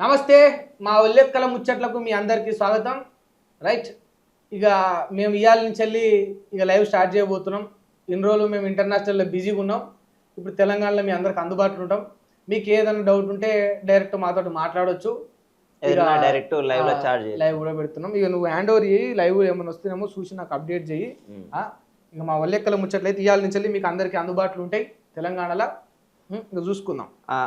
నమస్తే మా ఒల్లెక్కల ముచ్చట్లకు మీ అందరికీ స్వాగతం. రైట్, ఇక మేము ఇవాళ నుంచి వెళ్ళి ఇక లైవ్ స్టార్ట్ చేయబోతున్నాం. ఇన్ని రోజులు మేము ఇంటర్నేషనల్లో బిజీగా ఉన్నాం. ఇప్పుడు తెలంగాణలో మీ అందరికి అందుబాటులో ఉంటాం. మీకు ఏదైనా డౌట్ ఉంటే డైరెక్ట్ మాతో మాట్లాడవచ్చు. డైరెక్ట్ లైవ్ కూడా పెడుతున్నాం. ఇక నువ్వు హ్యాండ్ ఓవర్ చేయి, లైవ్ ఏమైనా వస్తేనేమో చూసి నాకు అప్డేట్ చేయి. ఇక మా ఒల్లెక్కల ముచ్చట్లయితే ఇవాళ నుంచి వెళ్ళి మీకు అందరికీ అందుబాటులో ఉంటాయి తెలంగాణలో. ఇంకా చూసుకుందాం.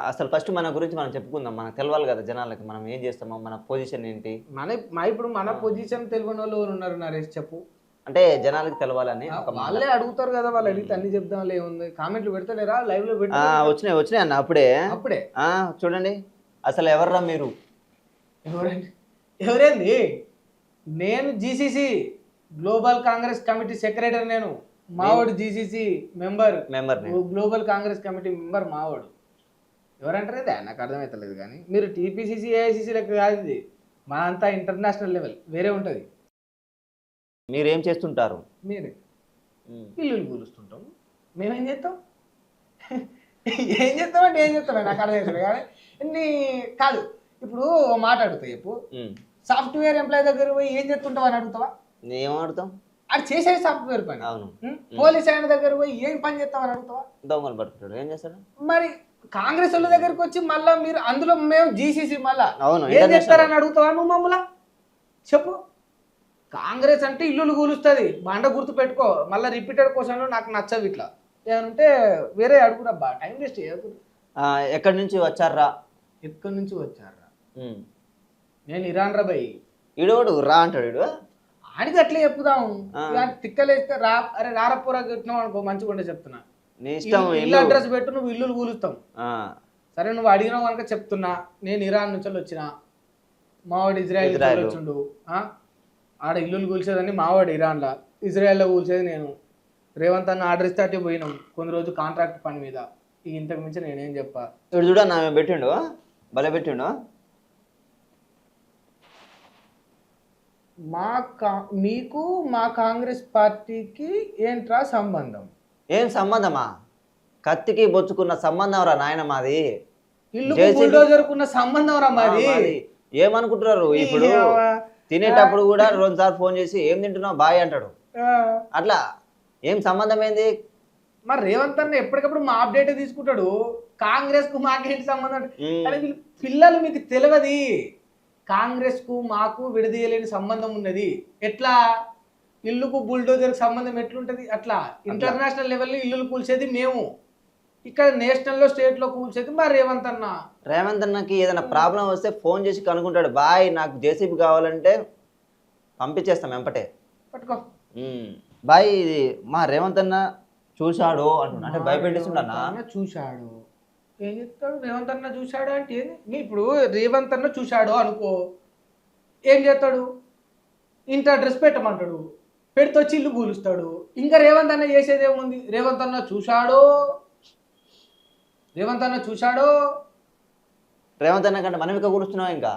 అసలు ఫస్ట్ మన గురించి మనం చెప్పుకుందాం. మనకు తెలవాలి కదా జనాలకి, మనం ఏం చేస్తామో, మన పొజిషన్ ఏంటి. ఇప్పుడు మన పొజిషన్ తెలియని వాళ్ళు ఎవరు ఉన్నారు నరేష్? చెప్పు. అంటే జనాలకి తెలవాలని వాళ్ళే అడుగుతారు కదా, వాళ్ళు అడిగితే అన్ని చెప్దాం. ఏముంది, కామెంట్లు పెడతలేరా? లైవ్ లో వచ్చినాయి అన్న అప్పుడే చూడండి. అసలు ఎవర్రా మీరు? ఎవరేంది? నేను GCC global Congress committee secretary. నేను మావాడు GCC member global Congress committee member మావాడు. ఎవరంటారు ఇది? నాకు అర్థమవుతలేదు. కానీ మీరు టీపీసీసీ ఏఐసీసీ లెక్క కాదు ఇది. మా అంతా ఇంటర్నేషనల్ లెవెల్ వేరే ఉంటుంది. మీరేం చేస్తుంటారు? మీరే ఇల్లు కూలుస్తుంటాం. మేమేం చేస్తాం? ఏం చేస్తామంటే ఏం చేస్తామే నాకు అర్థమవుతుంది. కానీ ఇన్ని కాదు. ఇప్పుడు మాట అడుగుతాయి. చెప్పు, సాఫ్ట్వేర్ ఎంప్లాయీ దగ్గర పోయి ఏం చేస్తుంటావు అని అడుగుతావా? ఏం అడుగుతాం? అది చేసే సాఫ్ట్వేర్ పని. అవును. పోలీస్ ఆయన దగ్గర పోయి ఏం పని చేస్తామని అడుగుతావా? దొంగలు పట్టుకుంటాడు. ఏం చేస్తాడు? మరి కాంగ్రెస్ వాళ్ళ దగ్గరకు వచ్చి మళ్ళీ మీరు అందులో మేము జీసీసీ మళ్ళా అవును ఏం చేస్తారని అడుగుతావా నువ్వు మమ్మల్ని? చెప్పు. కాంగ్రెస్ అంటే ఇల్లులు కూలుస్తుంది, బండ గుర్తు పెట్టుకో. మళ్ళీ రిపీటెడ్ క్వశ్చన్లు నాకు నచ్చవు. ఇట్లా ఏమంటే వేరే అడుగురబ్బా, టైం వేస్ట్ చేయకూడదు. ఎక్కడి నుంచి వచ్చారా? ఎక్కడి నుంచి వచ్చారా? నేను ఇరాన్ రా భయ్. ఇడోడు రా అంటాడు. ఇడు ఆడికి అట్లే చెప్పుదాం. తిక్కలేస్తే రా, అరే రారపోరా కట్టినావు అనుకో, మంచిగా ఉండే చెప్తున్నా. ఇల్లు అడ్రస్ పెట్టు, నువ్వు ఇల్లులు కూలుస్తాం. సరే, నువ్వు అడిగినావు కనుక చెప్తున్నా. నేను ఇరాన్ నుంచి వచ్చిన, మావాడు ఇజ్రాయెల్ వచ్చిండు. ఆడ ఇల్లులు కూల్చేదని మావాడు ఇరాన్లో, ఇజ్రాయెల్లో కూల్చేది నేను. రేవంత్ అన్న ఆర్డర్ ఇస్తే అట్టే పోయినాం కొన్ని రోజు కాంట్రాక్ట్ పని మీద. ఇంతకు మించి నేనేం చెప్పా? ఇప్పుడు చూడ నా పెట్టిండు, భలే పెట్టిండు. మీకు మా కాంగ్రెస్ పార్టీకి ఏంట్రా సంబంధం? ఏం సంబంధమా? కత్తికి బొచ్చుకున్న సంబంధం రా నాయన మాది. ఇల్లు బుల్డోజర్కున్న సంబంధం రా మాది. ఏమనుకుంటున్నారు? ఇప్పుడు తినేటప్పుడు కూడా 2 సార్లు ఫోన్ చేసి ఏం తింటున్నావు బాయ్ అంటాడు. అట్లా ఏం సంబంధం ఏంది? మరి రేవంత్ అన్న ఎప్పటికప్పుడు మా అప్డేట్ తీసుకుంటాడు. కాంగ్రెస్ కు మాకేంటి సంబంధం? పిల్లలు మీకు తెలియదు. కాంగ్రెస్ కు మాకు విడదీయలేని సంబంధం ఉన్నది. ఎట్లా? ఇల్లుకు బుల్డోజర్ సంబంధం ఎట్లుంటది? అట్లా ఇంటర్నేషనల్ లెవెల్లో ఇల్లులు కూల్చేది మేము, ఇక్కడ నేషనల్లో స్టేట్లో కూల్చేది మా రేవంత్ అన్న. రేవంత్ అన్నకి ఏదైనా ప్రాబ్లం వస్తే ఫోన్ చేసి కనుక్కుంటాడు. బాయ్ నాకు జేసీబీ కావాలంటే పంపించేస్తాం వెంపటే, పట్టుకో బాయ్. ఇది మా రేవంత్ అన్న చూశాడు అంటున్నా, అంటే భయపెట్టిస్తుండన్నా. చూశాడు ఏం చెప్తాడు? రేవంత్ అన్న చూశాడు అంటే ఇప్పుడు రేవంత్ అన్న చూశాడు అనుకో, ఏం చేస్తాడు? ఇంత డ్రెస్ పెట్టమంటాడు, పెడితే వచ్చి ఇల్లు కూలుస్తాడు. ఇంకా రేవంత్ అన్న చేసేది ఏముంది? రేవంత్ అన్న చూశాడో, రేవంత్ అన్న చూశాడో. రేవంత్ అన్న కంటే మనం ఇంకా కూలుస్తున్నాం. ఇంకా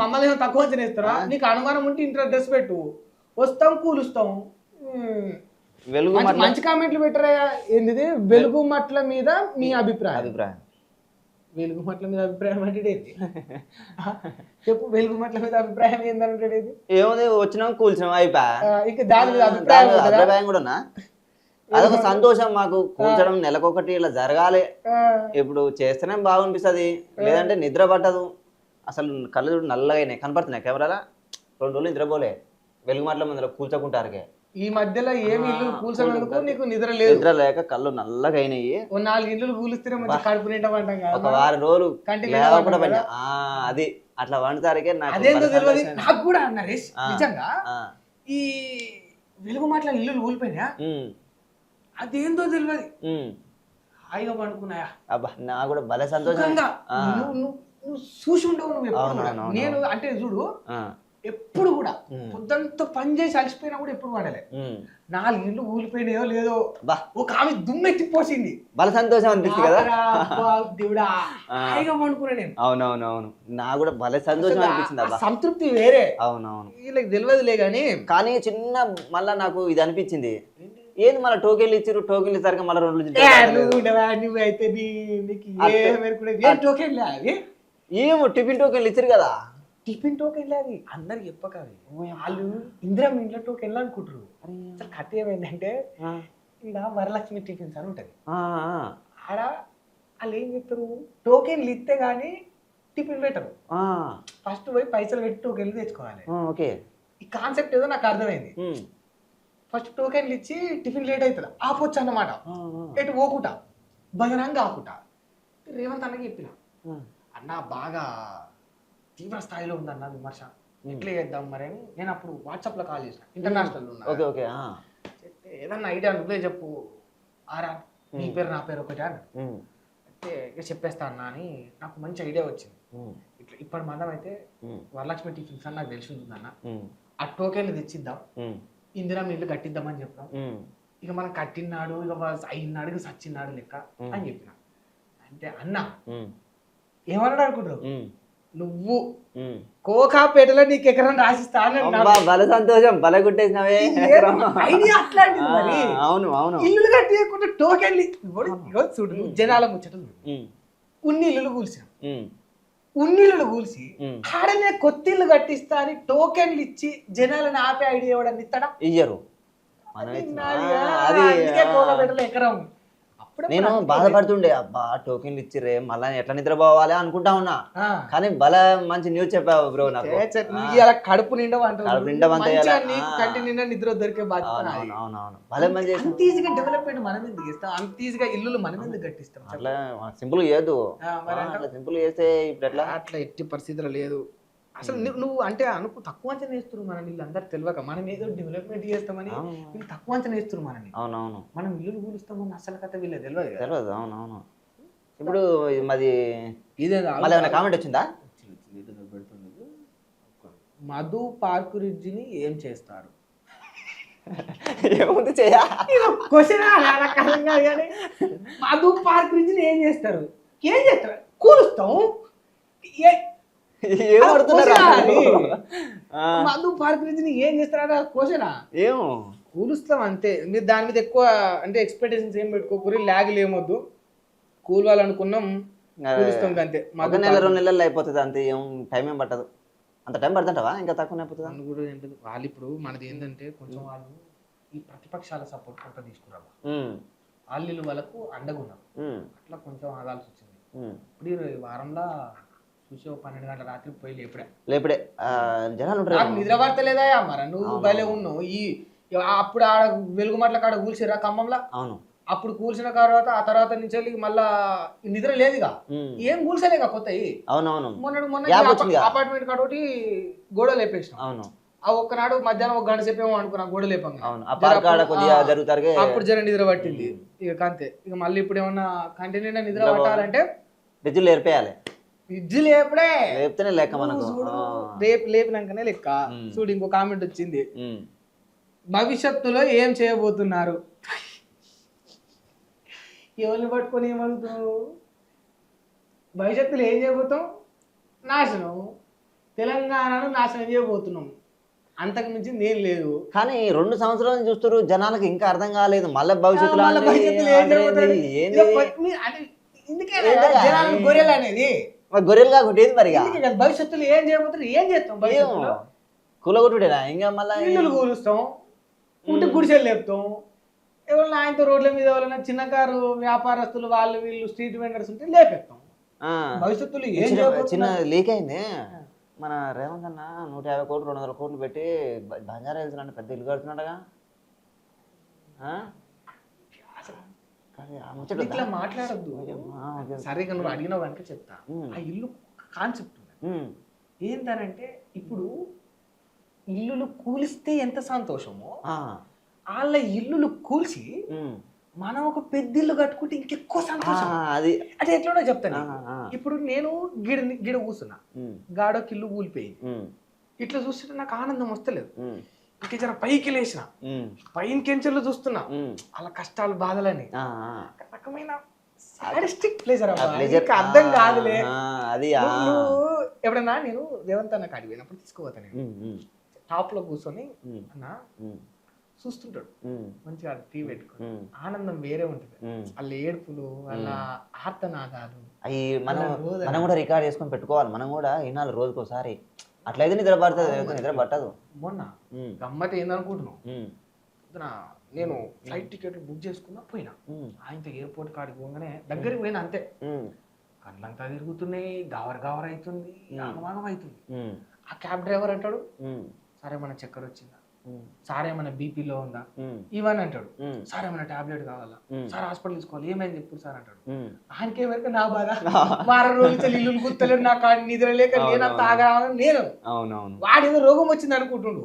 మమ్మల్ని ఏమో తక్కువ తినేస్తారా? నీకు అనుమానం ఉంటే ఇంటర్ డ్రెస్ పెట్టు, వస్తాం కూలుస్తాం. మంచి కామెంట్లు పెట్టరా? ఏంటిది వెలుగు మట్ల మీద మీ అభిప్రాయం? వెలుగు మట్ల మీద అభిప్రాయం అంటే ఏంటి? చెప్పు. వెలుగు మట్ల మీద అభిప్రాయం ఏంటంటే ఏముంది, వచ్చినాం కూల్చినాం అయిపోయా. ఇక దాని మీద అభిప్రాయం కూడా అదొక సంతోషం మాకు. కూల్చడం నెలకొకటి ఇలా జరగాలి. ఇప్పుడు చేస్తేనే బాగునిపిస్తుంది, లేదంటే నిద్ర పట్టదు. అసలు కళ్ళు నల్లగా అయినాయి, కనపడుతున్నాయి కెమెరాలా. 2 రోజులు నిద్రపోలే వెలుగు మట్ల మందిలో కూల్చకుంటారుకే. ఈ మధ్యలో ఏమి ఇల్లు కూల్చినందుకు నీకు నిద్ర లేదు? నిద్ర లేక కళ్ళు నల్లగా అయినాయి. 4 ఇల్లు కూలిస్తేనే మంచి కడుపు నిండమంటాం కదా. ఒక 6 రోజులు అది అట్లా వండుతారికే అదేందో తెలియదు నాకు కూడా. నరేష్, నిజంగా ఈ వెలుగు మాటల ఇల్లు కూలిపోయినా అదేందో తెలియదు. హాయిగా పండుకున్నాయా? అబ్బా నా కూడా భలే సంతోషంగా. నువ్వు చూసి ఉండవు నువ్వు. నేను అంటే చూడు, ఎప్పుడు కూడా పొద్దంతా పని చేసి అలసిపోయినా కూడా ఎప్పుడు పడలే. 4 ఇల్లు ఊలిపోయినాయో లేదో, ఒక ఆమె దుమ్మెత్తి పోసింది, బల సంతోషం అనిపిస్తుంది కదా. దేవుడా, హాయిగా పండుకున్నా నేను. అవునవునవును, నా కూడా భలే సంతోషం అనిపించింది. సంతృప్తి వేరే. అవునవును, వీళ్ళకి తెలియదులే కానీ. కానీ చిన్న మళ్ళా నాకు ఇది అనిపించింది, ఏంది మళ్ళీ టోకెన్లు ఇచ్చారు, టోకెన్లు ఇచ్చారు మళ్ళీ 2 నువ్వు అయితే టోకెన్లే అవి. ఏమో టిఫిన్ టోకెన్లు ఇచ్చారు కదా. టిఫిన్ టోకెన్ అది అందరికి చెప్పక అవి వాళ్ళు ఇందిరా మీ ఇంట్లో టోకెన్లు అనుకుంటారు. అసలు కథ ఏమైందంటే ఇలా వరలక్ష్మి టిఫిన్స్ అని ఉంటుంది. ఆడ వాళ్ళు ఏం చెప్తారు, టోకెన్లు ఇస్తే గానీ టిఫిన్ పెట్టరు. ఫస్ట్ పోయి పైసలు పెట్టి టోకెన్లు తెచ్చుకోవాలి. ఓకే, ఈ కాన్సెప్ట్ ఏదో నాకు అర్థమైంది. ఫస్ట్ టోకెన్లు ఇచ్చి టిఫిన్ లేట్ అవుతుంది ఆపొచ్చు అన్నమాట. ఎటు పోకుట భజనంగా ఆకుట. రేవంత్ అన్నకి చెప్పిన, అన్న బాగా తీవ్ర స్థాయిలో ఉందన్న విమర్శ, ఎట్లా చేద్దాం మరి అని. నేను అప్పుడు వాట్సాప్ లో కాల్ చేసిన, ఇంటర్నేషనల్ చెప్తే ఏదన్నా ఐడియా నువ్వే చెప్పు ఆరా, నీ పేరు నా పేరు ఒకటి అని అంటే ఇక చెప్పేస్తా అన్న అని నాకు మంచి ఐడియా వచ్చింది. ఇట్లా ఇప్పటి మందం అయితే వరలక్ష్మి టిఫిన్స్ అని నాకు తెలిసి ఉంటుందన్న, ఆ టోకెన్లు తెచ్చిద్దాం, ఇందిరా మీ ఇల్లు కట్టిద్దామని చెప్పాం. ఇక మనం కట్టినాడు ఇక అయినాడు ఇక సచ్చిన్నాడు లెక్క అని చెప్పిన. అంటే అన్న ఏమన్నాడు అనుకుంటారు, నువ్వు కోకాపేటలో నీకు ఎకరం రాసిస్తా బల సంతోషం, బల గుట్టేసినవే ఐడియా అట్లాంటిది. మరి అవును అవును, ఇల్లు కట్టేయకుండా టోకెన్లు చూడు, జనాల ముచ్చట చూడు. ఉన్ని ఇల్లులు కూల్చాం, ఉన్నిళ్ళు కూల్చి ఆడనే కొత్త ఇల్లు కట్టిస్తా అని టోకెన్లు ఇచ్చి జనాలను ఆపే ఐడియా ఇవ్వడం ఇస్తాడా? ఇయ్యరు. ఎకరం నేను బాధపడుతుండే, అబ్బా టోకెన్లు ఇచ్చిర్రే మళ్ళా ఎట్లా నిద్రపోవాలి అనుకుంటా ఉన్నా. కానీ బల మంచి న్యూస్ చెప్పావు బ్రో నాకు. కడుపు నిండా కంటి నిండా నిద్ర దొరికే బాధ్యత. అంత ఈజీగా డెవలప్మెంట్ మనం ఎందుకు ఇస్తాం, అంత ఈజీగా ఇల్లు మనం ఎందుకు కట్టిస్తాం? అట్లా సింపుల్ చేయొద్దు, సింపుల్ చేస్తే ఇప్పుడు ఎట్లా? అట్లా ఎట్టి పరిస్థితులు లేదు. అసలు నువ్వు అంటే అనుకు తక్కువ అంచనా వేస్తున్నారు మనని, వీళ్ళందరూ తెలియక. మనం ఏదో డెవలప్మెంట్ చేస్తామని వీళ్ళు తక్కువ అంచనా వేస్తున్నారు మనని. అవునవును, మనం ఇల్లు కూలుస్తామని అసలు కథ వీళ్ళే తెలియదు. అవునవును. ఇప్పుడు మాది ఇదే మళ్ళీ కామెంట్ వచ్చిందా? మధు పార్క్ రిడ్జిని ఏం చేస్తారు? ఏముంది చేయ క్వశ్చన్. మధు పార్క్ రిడ్జిని ఏం చేస్తారు? ఏం చేస్తారు? కూలుస్తాం. మధు పార్క్ రిడ్జిని ఏం చేస్తారా క్వశ్చనా? ఏమో కూలుస్తాం అంతే. మీరు దాని మీద ఎక్కువ అంటే ఎక్స్పెక్టేషన్స్ ఏం పెట్టుకోకూరి, ల్యాగులు ఏమొద్దు. కూలవాలనుకున్నాం కూలుస్తాం అంతే. ఒక నెల 2 నెలల్లో అయిపోతుంది అంతే, ఏం టైం ఏం పట్టదు. అంత టైం పడుతుంటావా? ఇంకా తక్కువ అయిపోతుంది అని కూడా ఏంటంటే వాళ్ళు ఇప్పుడు మనది ఏంటంటే కొంచెం వాళ్ళు ఈ ప్రతిపక్షాల సపోర్ట్ కొంత తీసుకురావా, వాళ్ళు వాళ్ళకు అండగున్నారు. అట్లా కొంచెం ఆగాల్సి వచ్చింది. ఇప్పుడు ఈ వారంలో చూసి 12 గంటల రాత్రి పోయి లేపుడే జనాలు ఉంటారు. నాకు నిద్ర పడతలేదా మరి? నువ్వు భలే ఉన్నావు. అప్పుడు ఆడ వెలుగుమట్ల కాడ కూల్చిరా ఖమ్మంలో. అవును, అప్పుడు కూల్చిన ఆ తర్వాత నుంచి వెళ్ళి మళ్ళా నిద్ర లేదుగా, ఏం కూల్చలేక కొత్తవి. అవునవును, మొన్న అపార్ట్మెంట్ కాడ ఒకటి గోడ లేపేసిన. అవును, ఆ ఒక్కనాడు మధ్యాహ్నం 1 గంట సేపేమో అనుకున్నా గోడ లేపంగా. అప్పుడు జర నిద్ర పట్టింది. ఇక అంతే. ఇక మళ్ళీ ఇప్పుడు ఏమన్నా కంటిన్యూ నిద్ర పట్టాలంటే ఫ్రిడ్జ్లు ఏర్పేయాలి. ఫ్రిడ్జ్లు లేపుడే లేపితేనే లెక్క మనకు. రేపు లేపినాకనే లెక్క. చూడు ఇంకో కామెంట్ వచ్చింది, భవిష్యత్తులో ఏం చేయబోతున్నారు? ఎవరిని పట్టుకొని ఏమడుగుతున్నావు? భవిష్యత్తులో ఏం చేయబోతాం? నాశనం. తెలంగాణను నాశనం చేయబోతున్నాం, అంతకు మించి నేను లేదు. కానీ 2 సంవత్సరాల నుంచి చూస్తారు జనాలకు, ఇంకా అర్థం కాలేదు మళ్ళీ భవిష్యత్తులో గొర్రెలు అనేది. గొర్రెలు కాకుండా మరి భవిష్యత్తులో ఏం చేయబోతున్నారు? ఏం చేస్తాం? భవిష్యత్తులో కూలగొట్టుడేనా? ఇంకా మళ్ళీ ఇల్లులు కూలుస్తాం, ఉంటే గుడిసెలు లేపుతాం. ఎవరైనా ఆయనతో రోడ్ల మీద ఎవరైనా చిన్న కారు వ్యాపారస్తులు వాళ్ళు వీళ్ళు స్ట్రీట్ వెండర్స్ ఉంటే లేపేస్తాం. భవిష్యత్తులో ఏం చిన్న లీక్ అయింది. మన రేవంత్ అన్న 150 కోట్లు 200 కోట్లు పెట్టి బంజారా హిల్స్ అంటే పెద్ద ఇల్లు కడుతున్నాడుగా. ఇట్లా మాట్లాడద్దు. సరిగా నువ్వు అడిగినావు కనుక చెప్తా. ఆ ఇల్లు కాన్సెప్ట్ ఏంటనంటే, ఇప్పుడు ఇల్లులు కూలిస్తే ఎంత సంతోషమో, వాళ్ళ ఇల్లులు కూల్చి మనం ఒక పెద్ద ఇల్లు కట్టుకుంటే ఇంకెక్కువ సంతోషం. అది అంటే ఎట్లా చెప్తాను. ఇప్పుడు నేను గిడ కూర్చున్నా, గాడొక ఇల్లు కూలిపోయింది. ఇట్లా చూస్తుంటే నాకు ఆనందం వస్తలేదు. ఇంకా జర పైకి లేచిన, పైన కెంచెలు చూస్తున్నా వాళ్ళ కష్టాలు బాధలని. రకమైన ప్లెజర్ అర్థం కాదులే. ఎప్పుడన్నా నేను రేవంత్ అన్న కాడికి పోయినప్పుడు తీసుకోపోతా. నేను టాప్ లో కూర్చొని, అన్న చూస్తుంటాడు మంచిగా టీవీ పెట్టుకుని, ఆనందం వేరే ఉంటుంది. వాళ్ళ ఏడుపులు, వాళ్ళ ఆర్తనాదాలు అవి మనం కూడా రికార్డ్ చేసుకొని పెట్టుకోవాలి. మనం కూడా వినాలి రోజుకోసారి. అట్లయితే నిద్ర పడుతుంది, నిద్ర పట్టదు. మొన్న గమ్మత్ ఏందనుకుంటున్నావు, నేను ఫ్లైట్ టికెట్ బుక్ చేసుకున్నా పోయినా, ఆయనతో ఎయిర్పోర్ట్ కాడికి పోగానే దగ్గరికి పోయినా అంతే, కళ్ళంతా తిరుగుతున్నాయి, గావర్ అవుతుంది, ఆగమాగం అవుతుంది. ఆ క్యాబ్ డ్రైవర్ అంటాడు, సార్ ఏమైనా చక్కెర వచ్చిందా, సార్ ఏమైనా బీపీలో ఉందా, ఇవన్నీ అంటాడు. సార్ ఏమైనా టాబ్లెట్ కావాలా, సార్ హాస్పిటల్ తీసుకోవాలి, ఏమైంది ఎప్పుడు సార్ అంటాడు. ఆయనకే వరకు నా బాధ, వారం రోజులు ఇల్లు గుర్తలేడు, నాకు నిద్ర లేక నేనంత ఆగా నేను, వాడేదో రోగం వచ్చింది అనుకుంటుండు,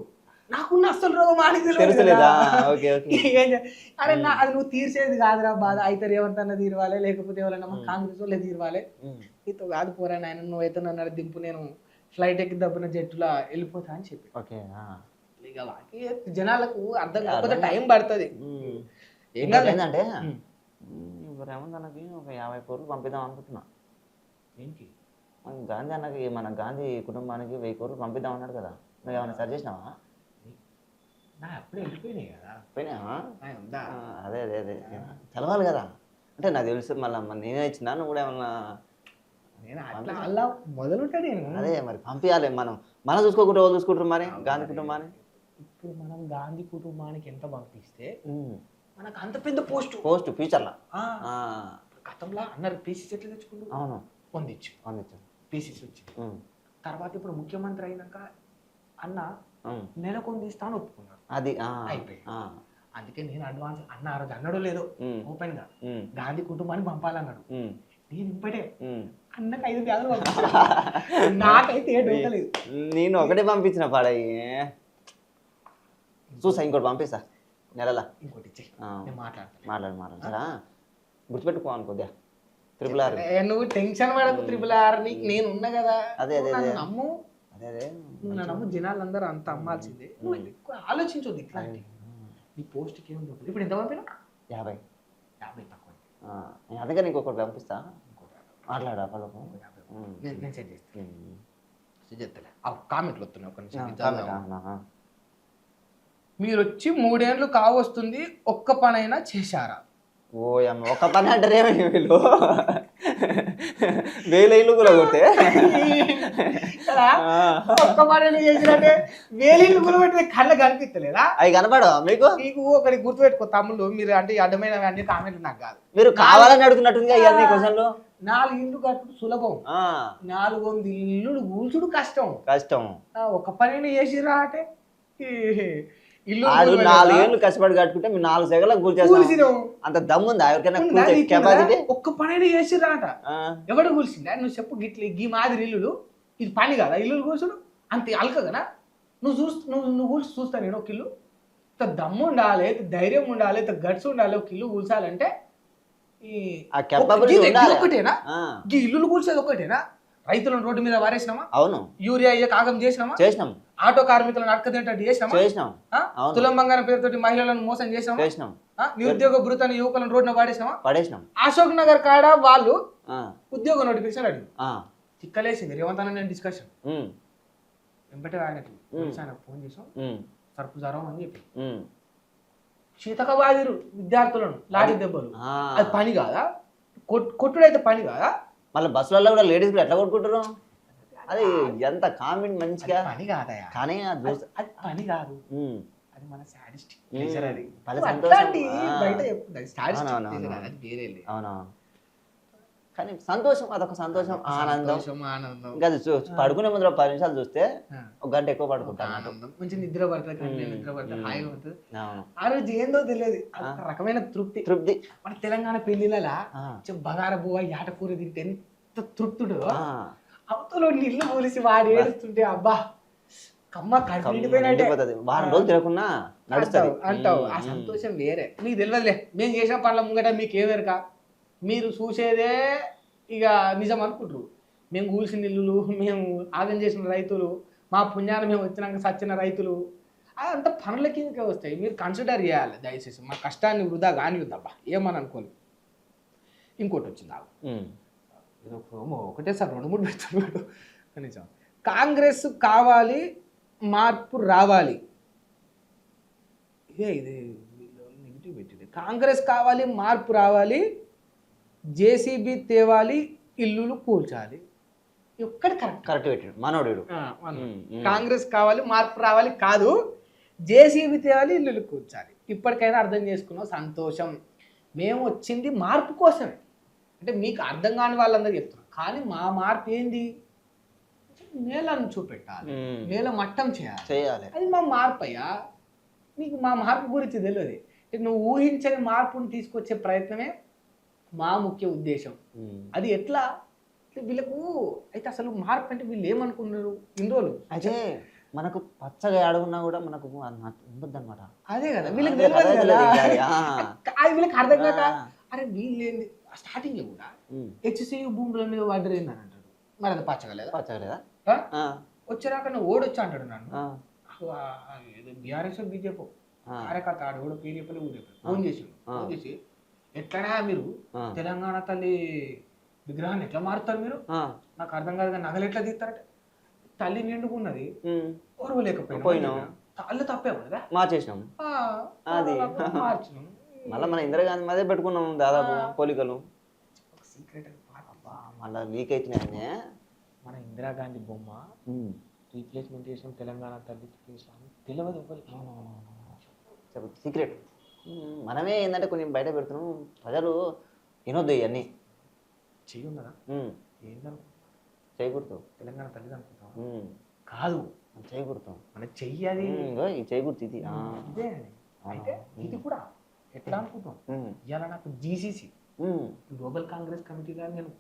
నాకున్న అసలు రోగం ఆడికి అరే అది నువ్వు తీర్చేది కాదురా బాధ, అయితే రేవంత్ అన్న తీరవాలి, లేకపోతే ఎవరైనా కాంగ్రెస్ వాళ్ళే తీరవాలి, నీతో కాదు పోరా నాయన, నువ్వైతే నన్ను దింపు, నేను ఫ్లైట్ ఎక్కి దబ్బున జట్టులా వెళ్ళిపోతా అని చెప్పి. జనాలకు అర్థం కాకపోతే టైం పడుతుంది. ఏంటంటే రేవంత్ అన్నకి ఒక 50 కోట్లు పంపిద్దాం అనుకుంటున్నా. ఏంటి గాంధీ అన్నకి, మన గాంధీ కుటుంబానికి 1000 కోట్లు పంపిద్దాం అన్నాడు కదా, నువ్వు ఏమైనా సరి చేసినావా? అప్పుడే వెళ్ళిపోయినాయి కదా. పోయినావా? అదే అదే అదే తెలవాలి కదా. అంటే నాకు తెలుసు, మళ్ళీ నేనే ఇచ్చినా, నువ్వు కూడా ఏమన్నా అలా మొదలుంటా నేను. అదే మరి పంపించాలి. మనం చూసుకోకుండా వాళ్ళు చూసుకుంటారు మరి గాంధీ కుటుంబాన్ని. ఇప్పుడు మనం గాంధీ కుటుంబానికి ఎంత పంపిస్తే మనకు అంత పెద్ద పోస్ట్ ఫ్యూచర్లో. గతంలో అన్నారు పీసీసీ ఎట్లా తెచ్చుకుంటూ, అవును పొందించు పీసీసీ వచ్చి, తర్వాత ఇప్పుడు ముఖ్యమంత్రి అయినాక అన్న నెలకొని తీస్తాను ఒప్పుకున్నాడు, అది అయిపోయింది. అందుకే నేను అడ్వాన్స్ అన్న ఆ రోజు అన్నాడు లేదో ఓపెన్ గా గాంధీ కుటుంబాన్ని పంపాలన్నాడు. నేను ఇంపటే అన్నకు 5 బ్యాగులు పంపించాను, నాకైతే లేదు. నేను ఒకటే పంపించిన పాడయ్యి చూసా, ఇంకోటి పంపిస్తా నెలలా, ఇంకోటి ఇచ్చి మాట్లాడతారా. గుర్తుపెట్టుకో అనుకోద్యా RRR. నువ్వు టెన్షన్ పడకు, RRR నేను ఉన్నా కదా. అదే అదే నమ్ము, నమ్ము. జనాలందరూ అంత అమ్మాల్సిందే, నువ్వు ఎక్కువ ఆలోచించొద్దు ఇట్లాంటి. నీ పోస్ట్కి ఏమి ఉంటుంది. ఇప్పుడు ఎంత పంపినా 50 తక్కువ. అందుకే నీకు ఒకటి పంపిస్తా, మాట్లాడా నేను సెట్ చేస్తాను. కామెంట్లు వస్తున్నాయి, ఒక నిమిషం. మీరు వచ్చి 3 ఏళ్ళు కావస్తుంది, ఒక్క పనైనా చేశారా? ఓయమ్మ, ఒక పని అంటారే వీళ్ళు, 1000 ఇల్లు కూడా కొడితే ఒక్క పనైనా చేసినట్టే 1000 ఇల్లు కూడా పెడితే కళ్ళ కనిపిస్తలేదా? అవి కనపడవా మీకు? నీకు ఒకటి గుర్తుపెట్టుకో తమ్ముళ్ళు, మీరు అంటే అడ్డమైన అన్ని కామెంట్లు నాకు కాదు, మీరు కావాలని అడుగుతున్నట్టుంది ఇవన్నీ క్వశ్చన్లు. 4 ఇల్లు కట్టుడు సులభం, 400 ఇల్లు కూల్చుడు కష్టం. ఒక పనైనా చేసిరా అంటే ఇల్లు 4 ఏళ్ళు కష్టపడి కట్టుకుంటే 4 సెగలకు కూల్చేస్తాం. అంత దమ్ముందా ఎవరికైనా? ఒక్క పనైనా చేసిరా అంట. ఎవడు కూల్చిందా? నువ్వు చెప్పు. గిట్ల గీ మాదిరి ఇల్లులు, ఇది పని కదా ఇల్లు కూల్చుడు? అంతే అలకగనా? నువ్వు కూల్చి చూస్తా నేను ఒక ఇల్లు. ఇంత దమ్ము ఉండాలి, ధైర్యం ఉండాలి, ఇంత గట్స్ ఉండాలి ఒక ఇల్లు కూల్చాలంటే. ఒకటేనా ఈ ఇల్లు కూల్చేది? ఒకటేనా? రైతులను రోడ్డు మీద వారేసినామా? అవును. యూరియా కాగం చేసినాం. ఆటో కార్మికులను అడకదేంటట్టు చేసినాం. తులం బంగారం పేరుతోటి మహిళలను మోసం చేసినాం. నిరుద్యోగ భృతాన్ని యువకులను రోడ్డున పడేసినాం. అశోక్ నగర్ కాడ వాళ్ళు ఉద్యోగ నోటిఫికేషన్ అడిగి తిక్కలేసింది. రేవంత్ అన్న నేను డిస్కషన్ వెంబటే ఆయనకి ఫోన్ చేసాం, సరుకు జరం అని చెప్పి శీతక బాధిరు విద్యార్థులను లాఠీ దెబ్బలు. అది పని కాదా? కొట్టుడైతే పని కాదా? మళ్ళీ బస్సులలో కూడా లేడీస్ కూడా ఎట్లా కొట్టుకుంటారు? అది ఎంత కామెంట్ మంచిగా పని కాదా? కానీ అది పని కాదు, అది మన సాడిస్టిక్ ప్లెజర్. అది అవునా? కానీ సంతోషం, అదొక సంతోషం, ఆనందం. ఇంకా పడుకునే ముందు 10 నిమిషాలు చూస్తే 1 గంట ఎక్కువ పడుకుంటాను. మంచి నిద్ర పడుతుంది, హాయిగా ఉంటుంది. ఆ రోజు ఏందో తెలియదు, రకమైన తృప్తి. మన తెలంగాణ పెళ్లిళ్ళ బగార బువ్వ యాటకూర తింటే ఎంత తృప్తుడు. అవతలో నీళ్ళు పోలిసి వాడు ఏడుస్తుంటే అబ్బా కమ్మ కడిపోయినట్టే. వారం రోజులు తినకున్నా నడుస్తుంది అంటావు. ఆ సంతోషం వేరే. మీకు తెలియదులే, మేము చేసిన పనుల ముంగట మీకేమెరక. మీరు చూసేదే ఇక నిజం అనుకుంటారు. మేము కూల్సిన ఇల్లులు, మేము ఆగం చేసిన రైతులు, మా పుణ్యాన్ని మేము వచ్చినాక సచ్చిన రైతులు, అదంతా పనుల కిందకే వస్తాయి. మీరు కన్సిడర్ చేయాలి దయచేసి. మా కష్టాన్ని వృధా కానివద్దబ్బా, ఏమని అనుకోని. ఇంకోటి వచ్చింది ఒకటేసారి 2-3 పెడుతున్నాడు కనీసం. కాంగ్రెస్ కావాలి, మార్పు రావాలి. ఇది నెగిటివ్ పెట్టింది. కాంగ్రెస్ కావాలి, మార్పు రావాలి, జేసీబీ తేవాలి, ఇల్లులు కూల్చాలి. ఒక్కటి కరెక్ట్ పెట్టాడు మనోడు. కాంగ్రెస్ కావాలి, మార్పు రావాలి కాదు, జేసీబీ తేవాలి, ఇల్లులు కూల్చాలి. ఇప్పటికైనా అర్థం చేసుకున్నాం, సంతోషం. మేము వచ్చింది మార్పు కోసమే. అంటే మీకు అర్థం కాని వాళ్ళందరూ చెప్తున్నాం, కానీ మా మార్పు ఏంది? నేలను చూపెట్టాలి, నేల మట్టం చేయాలి. అది మా మార్పు అయ్యా. నీకు మా మార్పు గురించి తెలియదు. నువ్వు ఊహించని మార్పుని తీసుకొచ్చే ప్రయత్నమే మా ముఖ్య ఉద్దేశం. అది ఎట్లా వీళ్ళకు అయితే అసలు మార్పు అంటే వీళ్ళు ఏమనుకున్నారు ఇన్ని రోజులు? అయితే మనకు పచ్చగా అడుగున్నా కూడా మనకు ఉండద్దు అనమాట. అదే కదా వీళ్ళకి తెలియదు కదా. అది వీళ్ళకి అర్థం కాక అరే వీళ్ళు ఏంది స్టార్టింగ్ లో కూడా హెచ్సియు భూముల మీద వాటర్ ఏందని అంటాడు. మరి అది పచ్చగలేదా? వచ్చాక నువ్వు ఓడొచ్చా అంటాడు నన్ను. బీఆర్ఎస్ బీజేపీ కార్యకర్త ఆడు కూడా పీడిఎఫ్ ఫోన్ చేసి ఎట్లనా మీరు తెలంగాణ తల్లి విగ్రహాన్ని ఎట్లా మారుతారు మీరు? నాకు అర్థం కాదు, నగలు ఎట్లా తీస్తారంటే తల్లి నిండుకున్నది ఓర్వలేకపోయినా తల్లి తప్పేమదా మార్చేసినాం. అది మార్చినాం. మళ్ళీ మన ఇందిరాగాంధీ మధ్య పెట్టుకున్నాం దాదాపు పోలికలు. సీక్రెట్ మళ్ళీ లీక్ అవుతున్నాయి. మన ఇందిరాగాంధీ బొమ్మ రీప్లేస్మెంట్ చేసిన తెలంగాణ తల్లి తెలియదు. సీక్రెట్ మనమే ఏంటంటే కొన్ని బయట పెడుతున్నాం, ప్రజలు వినొద్దు ఇవన్నీ. చెయ్యి ఉన్నదా ఏందనుకో చేయకూడదు. తెలంగాణ తల్లి అనుకుంటాం కాదు, చేయకూడదు. మన చెయ్యాలి చేయకూడదు. ఇది ఇదే అయితే ఇది కూడా ఎట్లా అనుకుంటాం. ఇవాళ నాకు జీసీసీ గ్లోబల్ కాంగ్రెస్ కమిటీ కానీ నేను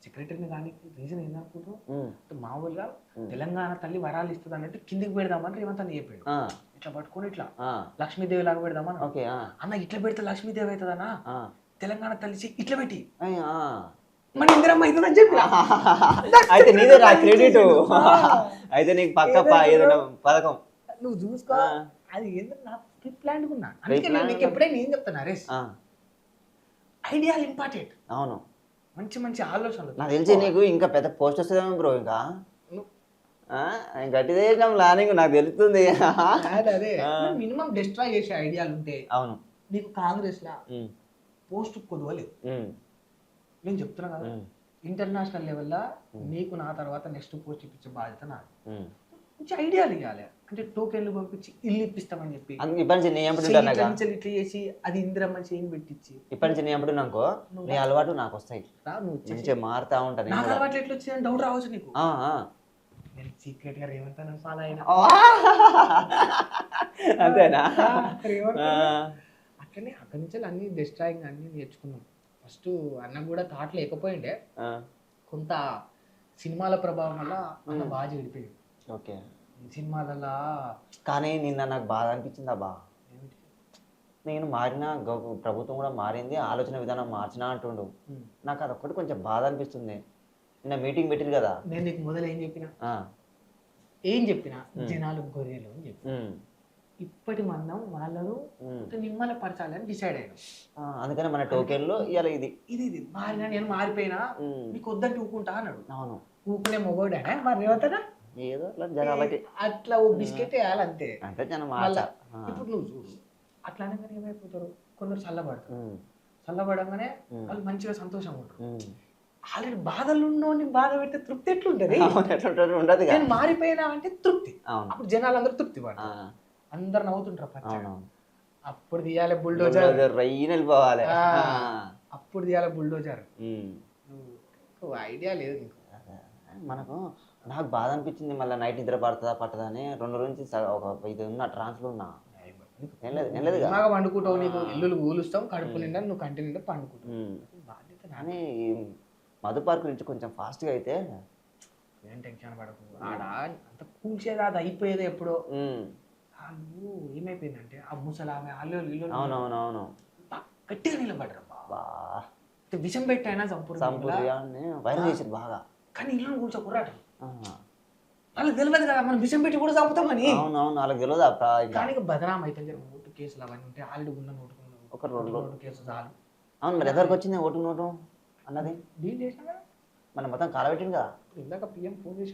సెక్రటరీని కానీ రీజన్ ఏందనుకుంటాం, మామూలుగా తెలంగాణ తల్లి వరాలు ఇస్తుంది అన్నట్టు కిందికి పెడదామని రేవంత్ అని చెప్పాడు. ఇట్లా పట్టుకొని ఇట్లా లక్ష్మీదేవి లాగా పెడదామని. అన్న ఇట్లా పెడితే లక్ష్మీదేవి అవుతుందన్నా, తెలంగాణ తల్లి ఇట్లా పెట్టి మన ఇందిరమ్మ అవుతుందని చెప్పి అయితే నీదే రా క్రెడిట్. అయితే నీకు పక్క ఏదైనా పథకం నువ్వు చూసుకో. అది ఏంటో నాకు ప్రీ ప్లాన్ ఉన్నా. అందుకే నేను నీకు ఎప్పుడైనా ఏం చెప్తాను, నరేష్ ఐడియాలు ఇంపార్టెంట్. అవును, మంచి మంచి ఆలోచనలు. నాకు తెలిసి నీకు ఇంకా పెద్ద పోస్ట్ వస్తుందేమో బ్రో. ఇంకా గట్టిదే ప్లానింగ్ నాకు తెలుస్తుంది. అదే మినిమం డిస్ట్రాయ్ చేసే ఐడియాలు ఉంటే. అవును, నీకు కాంగ్రెస్ లా పోస్ట్ కొదవలేదు. నేను చెప్తున్నా కదా, ఇంటర్నేషనల్ లెవెల్లో నీకు నా తర్వాత నెక్స్ట్ పోస్ట్ ఇప్పించే బాధ్యత నాది. మంచి ఐడియాలు ఇవ్వాలి. అంటే టోకెన్లు పంపించి ఇల్లు ఇప్పిస్తామని చెప్పి ఇట్లా చేసి అది ఇందిరమ్మ చేయని పెట్టించి ఇప్పటి నుంచి నేను ఎప్పుడున్నాకో నీ అలవాటు నాకు వస్తాయి. నువ్వు మారుతా ఉంటాను. నాకు అలవాట్లు ఎట్లా వచ్చిందని డౌట్ రావచ్చు నీకు. నేను సీక్రెట్ గా రేవంత్ ఫాలో అయినా అంతేనా? అట్లనే అక్కడి నుంచి అన్ని డిస్ట్రాయింగ్ అన్ని నేర్చుకున్నాం. ఫస్ట్ అన్న కూడా థాట్ లేకపోయిండే, కొంత సినిమాల ప్రభావం వల్ల అన్న బాగా చెడిపోయింది. ఓకే, సినిమాలలో. కానీ నిన్న నాకు బాధ అనిపించింది. బా నేను మారిన ప్రభుత్వం కూడా మారింది, ఆలోచన విధానం మార్చినా అంటుండు. నాకు అదొక్కటి కొంచెం బాధ అనిపిస్తుంది. నిన్న మీటింగ్ పెట్టింది కదా, నేను నీకు మొదలు ఏం చెప్పినా జనాలు గొర్రెలు అని చెప్పి ఇప్పటి మందం వాళ్ళను నిమ్మలపరచాలని డిసైడ్ అయ్యాను. అందుకని మన టోకెన్లో ఇవాళ ఇది ఇది మారినా నేను మారిపోయినా మీకు వద్దంటే ఊకుంటా అన్నాడు. అవును, ఊకునే మొగోడానే మరి రేవతనా ఏదో జనాలకి అట్లా ఓ బిస్కెట్ వేయాలి అంతే. ఇప్పుడు నువ్వు చూడు, అట్లానే కానీ ఏమైపోతారు, కొందరు చల్లబడతారు. చల్లబడంగానే వాళ్ళు మంచిగా సంతోషంగా ఉంటారు. ఆల్రెడీ బాధలు ఉన్నోని బాధ పెడితే తృప్తి ఎట్లుంటది? ఉండదు. నేను మారిపోయినా అంటే తృప్తి. అప్పుడు జనాలు అందరూ తృప్తి పడతారు, అందరు నవ్వుతుంటారు. అప్పుడు తీయాలి బుల్డోజర్, వెళ్ళిపోవాలి. అప్పుడు తీయాలి బుల్డోజర్. ఐడియా లేదు నీకు. మనకు నాకు బాధ అనిపించింది. మళ్ళీ నైట్ నిద్ర పడుతుందా అని 2 రోజుల నుంచి ఒక ఇది ఉన్న ట్రాన్స్లో ఉన్నా. బాగా పండుకుంటావు, నీకు ఇల్లు కూలుస్తాం, కడుపు నిండా నువ్వు కంటి నిండా పండుకుంటావు. బాధ్యత. కానీ మధు పార్క్ నుంచి కొంచెం ఫాస్ట్గా అయితే ఏం టెన్షన్ పడకు. ఆడ అంత కూల్చేది అది అయిపోయేది ఎప్పుడో. వాళ్ళు ఏమైపోయిందంటే ఆ ముసలామె వాళ్ళు ఇల్లు అవునవునవును గట్టిగా నిలబడ్డారు. విషం పెట్టైనా వైరల్ చేసారు బాగా. కానీ ఇల్లు కూర్చోకురాట వాళ్ళకి తెలియదు కదా, మనం విషం పెట్టి కూడా చంపుతామని. అవునవును, వాళ్ళకి తెలియదు. కానీ బదనాం అయితే ఓటు కేసులు అవన్నీ ఉంటే ఆల్రెడీ ఉన్న ఒక 2 కేసు చాలు. అవును, మరి ఎవరికి వచ్చింది ఓటు నోటు అన్నది? డీల్ చేసినా కదా, మనం మొత్తం కాలబెట్టింది కదా. ఇందాక పిఎం ఫోన్ చేసి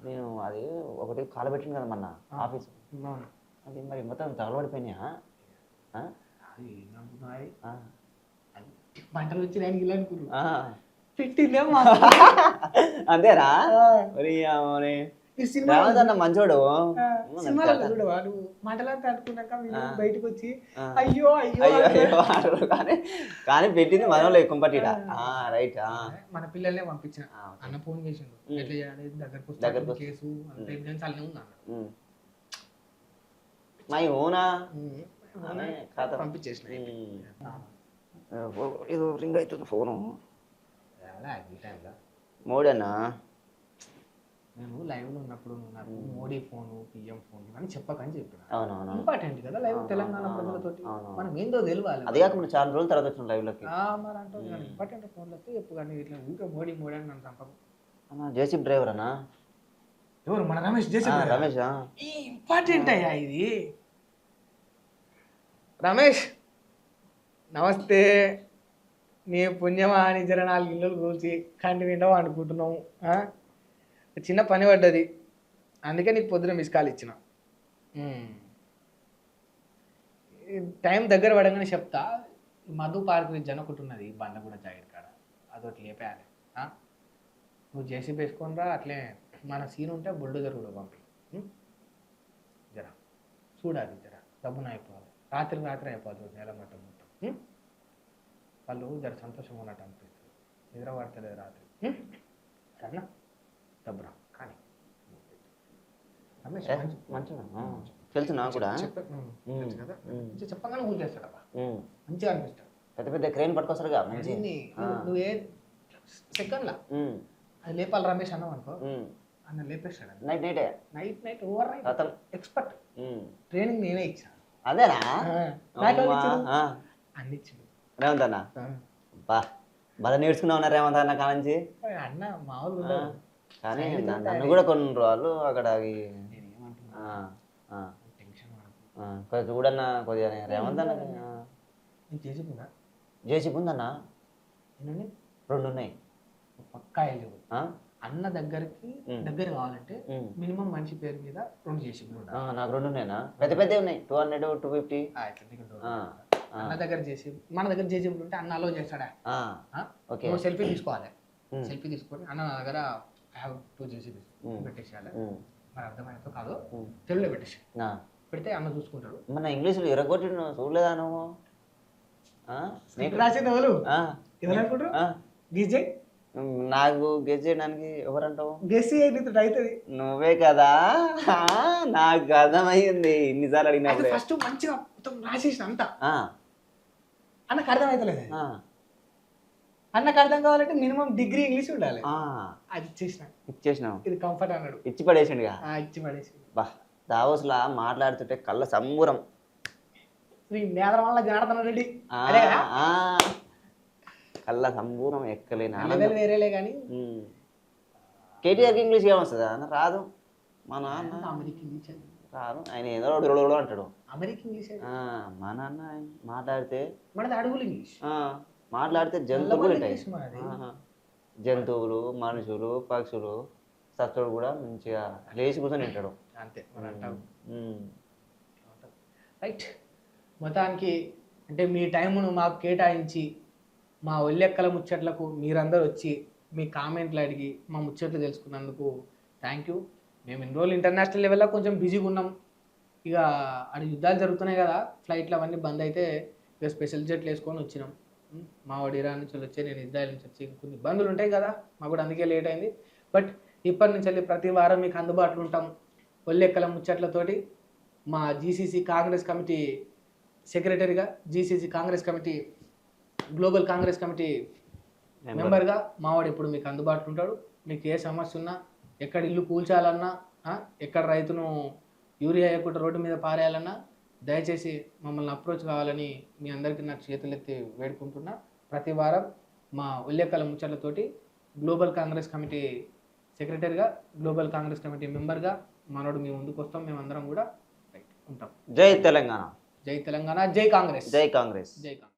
నేను అది ఒకటి కాలబెట్టింది కదా మొన్న ఆఫీస్. అది మరి మొత్తం తగలబడిపోయినాయా? అది ఏమనుకున్నాయి మంటలు వచ్చి నేను గిల్లు అనుకున్నాను పెట్టిందే అంతేనా? మరి ఈ సినిమా మంచోడు సినిమాలో చూడు వాడు మంటలంతా అనుకున్నాక బయటకు వచ్చి అయ్యో అయ్యో అయ్యో కానీ పెట్టింది మనలో కుంపటిడా. రైట్. మన పిల్లల్నే పంపించిన అన్న ఫోన్ చేసిండు ఎట్లా చేయాలి దగ్గరకు కేసు అంత ఎవిడెన్స్ అన్నీ ఉంది అన్నాడు. మై ఓనా పంపించేసిన ఇది రింగ్ అవుతుంది ఫోను. మోడేనా? నేను లైవ్ లో ఉన్నప్పుడు నాకు మోడీ ఫోన్ పిఎం ఫోన్ అని చెప్పకని చెప్పిన. అవునవును, ఇంపార్టెంట్ కదా లైవ్ తెలంగాణ ప్రజలతోటి మనం ఏందో తెలియాలి. అదే కాకుండా చాలా రోజుల తర్వాత వచ్చిన లైవ్ లోకి మరి అంటే ఇంపార్టెంట్ ఫోన్లు వస్తే చెప్పు కానీ ఇట్లా ఊరికే మోడీ మోడీ అని నన్ను చంపకు. జేసీబీ డ్రైవర్ అన్నా? ఎవరు? మన రమేష్ జేసీబీ రమేష్. ఇంపార్టెంట్ అయ్యా ఇది. రమేష్ నమస్తే. నీ పుణ్యమా అని జర 4 ఇళ్ళు కూల్చి కంటి వింటావు అనుకుంటున్నాము. చిన్న పని పడ్డది అందుకే నీకు పొద్దున మిస్ కాల్ ఇచ్చిన. టైం దగ్గర పడగానే చెప్తా. మధు పార్క్ జన ఒకటి ఉన్నది బండగూడ జాకెట్ కాడ, అదొకటి లేపేయాలి. నువ్వు జేసీబీ వేసుకొని రా. అట్లే మన సీన్ ఉంటే బుల్డోజర్ కూడా పంపి జర చూడాలి. జర డబ్బున అయిపోవాలి. రాత్రి అయిపోతుంది నెల మొత్తం. వాళ్ళు జర సంతోషంగా ఉన్నట్టు అనిపిస్తుంది. నిద్ర పడతలేదు రాత్రి. సరేనా? డబ్బురా కానీ తెలుసు నాకు కూడా. కదా చెప్పగానే ఊరు చేస్తాడబ్బా, మంచిగా అనిపిస్తాడు. పెద్ద పెద్ద క్రెయిన్ పట్టుకొస్తాడుగా మంచి. నువ్వే సెకండ్లా అది లేపాలి రమేష్ అన్నావు అనుకో, అన్న లేపేస్తాడు. Night over night expert. Training నేనే ఇచ్చా. అదేనా? అన్ని ఇచ్చిండు రేవంత్ అన్న. బా బాగా నేర్చుకున్నా ఉన్నా రేవంత్ అన్న కానించి. అన్న మామూలు కానీ నన్ను కూడా కొన్ని రోజులు అక్కడ కొద్దిగా చూడన్నా కొద్దిగా రేవంత్ అన్న. జేసీబీ ఉందన్నా? 2 ఉన్నాయి. పక్కా వెళ్ళేవు. అన్న దగ్గరికి దగ్గర కావాలంటే మినిమం మనిషి పేరు మీద 2 జేసీబీలు ఉండాలి. నాకు 2 ఉన్నాయినా? పెద్ద పెద్ద ఉన్నాయి, 200 250. అన్న దగ్గర జేసీబీ, మన దగ్గర జేసీబీలు ఉంటే అన్న అలో చేస్తాడా? నువ్వు సెల్ఫీ తీసుకోవాలి. సెల్ఫీ తీసుకొని అన్న నా దగ్గర ఐ హావ్ 2 జేసీబీస్ పెట్టేసేయాలి. మరి అర్థమైనతో కాదు తెలుగులో పెట్టేసి పెడితే అన్న చూసుకుంటాడు. మన ఇంగ్లీష్లో ఎరగొట్టి చూడలేదా నువ్వు? రాసేది ఎవరు ఎవరనుకుంటారు? గీజే. నాకు గెస్ చేయడానికి ఎవరంటావు? గెస్ అవుతుంది. నువ్వే కదా, నాకు అర్థమయ్యింది ఇన్నిసార్లు అడిగినప్పుడు. ఫస్ట్ మంచిగా మొత్తం రాసేసిన అంతా అన్నకు అర్థమవుతలేదు. అన్నకు అర్థం కావాలంటే మినిమం డిగ్రీ ఇంగ్లీష్ ఉండాలి. అది ఇచ్చేసినావు. ఇది కంఫర్ట్ అన్నాడు. ఇచ్చి పడేసిండు. బా దావోస్లా మాట్లాడుతుంటే కళ్ళ సంబూరం. నేదరం వల్ల జనార్దన్ రెడ్డి కళ్ళ సంబూరం ఎక్కలేని వేరేలే కానీ కేటీఆర్కి ఇంగ్లీష్ ఏమొస్తుందా? రాదు. మా నాన్న రాదు, ఆయన ఏదో అంటాడు. మా నాన్న మాట్లాడితే మాట్లాడితే జంతువులు ఉంటాయి. జంతువులు, మనుషులు, పక్షులు, సత్తుడు కూడా మంచిగా లేచి కూర్చొని తింటాడు. అంతే రైట్. మొత్తానికి అంటే మీ టైమును మాకు కేటాయించి మా ఒళ్ళెక్కల ముచ్చట్లకు మీరందరూ వచ్చి మీ కామెంట్లు అడిగి మా ముచ్చట్లు తెలుసుకున్నందుకు థ్యాంక్ యూ. మేము ఇన్ని రోజులు ఇంటర్నేషనల్ లెవెల్లో కొంచెం బిజీగా ఉన్నాం. ఇక అక్కడ యుద్ధాలు జరుగుతున్నాయి కదా, ఫ్లైట్లు అవన్నీ బంద్ అయితే ఇక స్పెషల్ జెట్లు వేసుకొని వచ్చినాం. మా వాడు ఇరాన్ నుంచి వచ్చి, నేను ఇజ్రాయెల్ నుంచి వచ్చి, కొన్ని ఇబ్బందులు ఉంటాయి కదా మాకు కూడా, అందుకే లేట్ అయింది. బట్ ఇప్పటి నుంచి వెళ్ళి ప్రతి వారం మీకు అందుబాటులో ఉంటాం ఒళ్ళెక్కల ముచ్చట్లతోటి. మా జీసీసీ కాంగ్రెస్ కమిటీ సెక్రటరీగా, GCC Congress committee global Congress committee మెంబర్గా మావాడు ఇప్పుడు మీకు అందుబాటులో ఉంటాడు. మీకు ఏ సమస్య ఉన్నా, ఎక్కడ ఇల్లు కూల్చాలన్నా, ఎక్కడ రైతును యూరియా వేయకుండా రోడ్డు మీద పారేయాలన్నా దయచేసి మమ్మల్ని అప్రోచ్ కావాలని మీ అందరికీ నాకు చేతులెత్తి వేడుకుంటున్నా. ప్రతి వారం మా ఉల్లేఖల ముచ్చట్లతోటి గ్లోబల్ కాంగ్రెస్ కమిటీ సెక్రటరీగా, గ్లోబల్ కాంగ్రెస్ కమిటీ మెంబర్గా మనోడు మీ ముందుకు వస్తాం. మేమందరం కూడా ఉంటాం. జై తెలంగాణ, జై తెలంగాణ, జై కాంగ్రెస్, జై కాంగ్రెస్, జై కాంగ్రెస్.